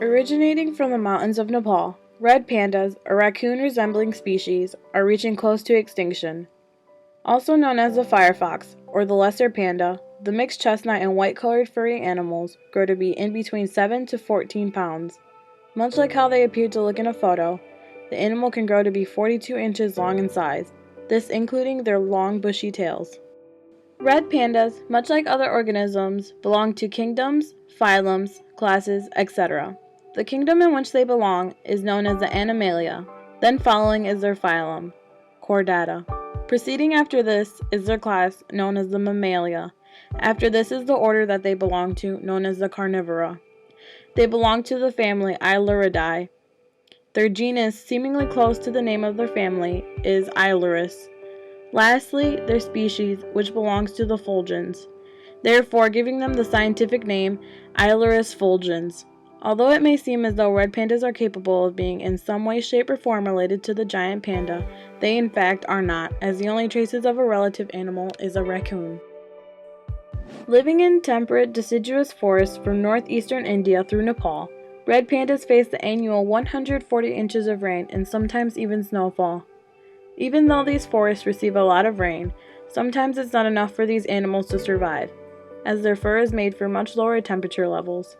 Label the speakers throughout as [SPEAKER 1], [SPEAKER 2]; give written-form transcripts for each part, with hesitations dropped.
[SPEAKER 1] Originating from the mountains of Nepal, red pandas, a raccoon-resembling species, are reaching close to extinction. Also known as the firefox, or the lesser panda, the mixed chestnut and white-colored furry animals grow to be in between 7 to 14 pounds. Much like how they appear to look in a photo, the animal can grow to be 42 inches long in size, this including their long bushy tails. Red pandas, much like other organisms, belong to kingdoms, phylums, classes, etc. The kingdom in which they belong is known as the Animalia, then following is their phylum, Chordata. Preceding after this is their class, known as the Mammalia. After this is the order that they belong to, known as the Carnivora. They belong to the family Ailuridae. Their genus, seemingly close to the name of their family, is Ailurus. Lastly, their species, which belongs to the fulgens, therefore giving them the scientific name Ailurus fulgens. Although it may seem as though red pandas are capable of being in some way, shape, or form related to the giant panda, they in fact are not, as the only traces of a relative animal is a raccoon. Living in temperate deciduous forests from northeastern India through Nepal, red pandas face the annual 140 inches of rain and sometimes even snowfall. Even though these forests receive a lot of rain, sometimes it's not enough for these animals to survive, as their fur is made for much lower temperature levels.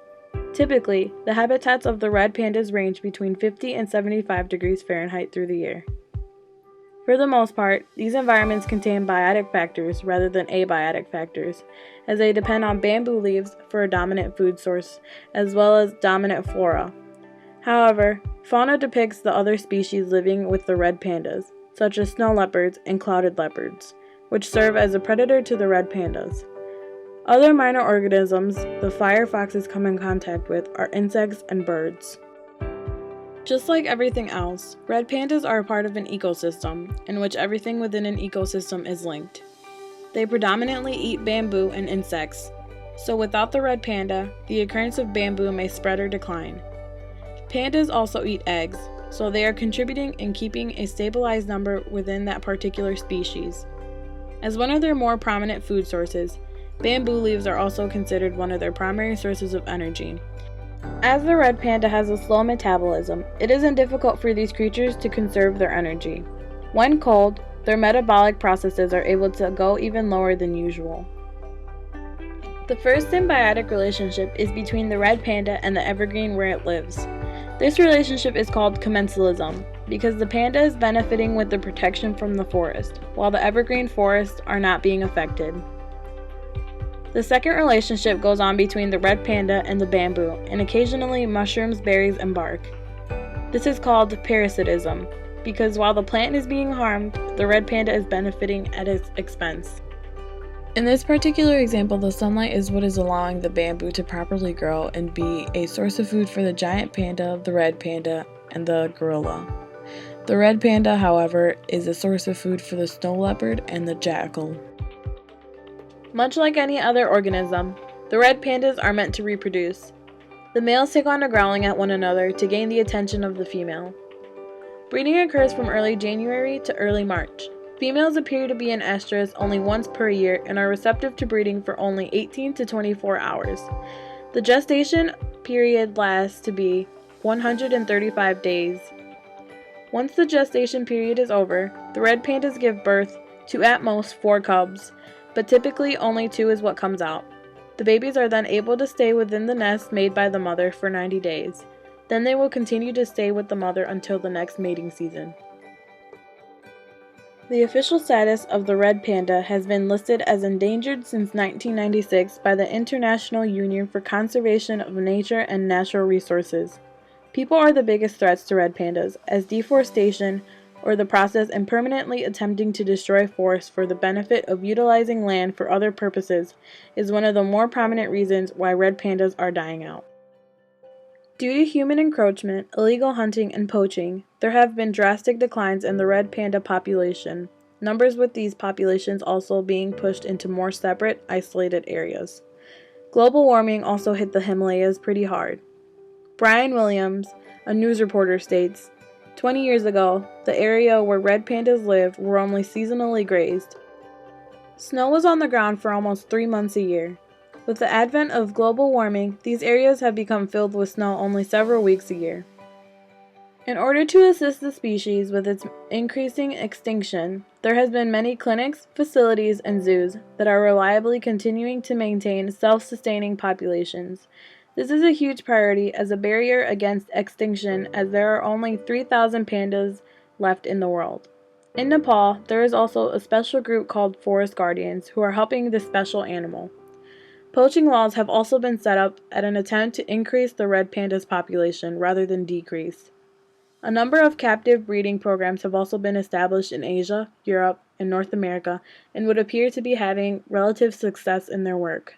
[SPEAKER 1] Typically, the habitats of the red pandas range between 50 and 75 degrees Fahrenheit through the year. For the most part, these environments contain biotic factors rather than abiotic factors, as they depend on bamboo leaves for a dominant food source, as well as dominant flora. However, fauna depicts the other species living with the red pandas, such as snow leopards and clouded leopards, which serve as a predator to the red pandas. Other minor organisms the firefoxes come in contact with are insects and birds. Just like everything else, red pandas are a part of an ecosystem, in which everything within an ecosystem is linked. They predominantly eat bamboo and insects, so without the red panda, the occurrence of bamboo may spread or decline. Pandas also eat eggs, so they are contributing in keeping a stabilized number within that particular species. As one of their more prominent food sources, bamboo leaves are also considered one of their primary sources of energy. As the red panda has a slow metabolism, it isn't difficult for these creatures to conserve their energy. When cold, their metabolic processes are able to go even lower than usual. The first symbiotic relationship is between the red panda and the evergreen where it lives. This relationship is called commensalism because the panda is benefiting with the protection from the forest, while the evergreen forests are not being affected. The second relationship goes on between the red panda and the bamboo, and occasionally mushrooms, berries, and bark. This is called parasitism, because while the plant is being harmed, the red panda is benefiting at its expense. In this particular example, the sunlight is what is allowing the bamboo to properly grow and be a source of food for the giant panda, the red panda, and the gorilla. The red panda, however, is a source of food for the snow leopard and the jackal. Much like any other organism, the red pandas are meant to reproduce. The males take on to growling at one another to gain the attention of the female. Breeding occurs from early January to early March. Females appear to be in estrus only once per year and are receptive to breeding for only 18 to 24 hours. The gestation period lasts to be 135 days. Once the gestation period is over, the red pandas give birth to at most 4 cubs, but typically only 2 is what comes out. The babies are then able to stay within the nest made by the mother for 90 days. Then they will continue to stay with the mother until the next mating season. The official status of the red panda has been listed as endangered since 1996 by the International Union for Conservation of Nature and Natural Resources. People are the biggest threats to red pandas, as deforestation, or the process in permanently attempting to destroy forests for the benefit of utilizing land for other purposes, is one of the more prominent reasons why red pandas are dying out. Due to human encroachment, illegal hunting, and poaching, there have been drastic declines in the red panda population, numbers with these populations also being pushed into more separate, isolated areas. Global warming also hit the Himalayas pretty hard. Brian Williams, a news reporter, states, 20 years ago, the area where red pandas lived were only seasonally grazed. Snow was on the ground for almost 3 months a year. With the advent of global warming, these areas have become filled with snow only several weeks a year. In order to assist the species with its increasing extinction, there has been many clinics, facilities, and zoos that are reliably continuing to maintain self-sustaining populations. This is a huge priority as a barrier against extinction, as there are only 3,000 pandas left in the world. In Nepal, there is also a special group called Forest Guardians who are helping this special animal. Poaching laws have also been set up at an attempt to increase the red panda's population rather than decrease. A number of captive breeding programs have also been established in Asia, Europe, and North America and would appear to be having relative success in their work.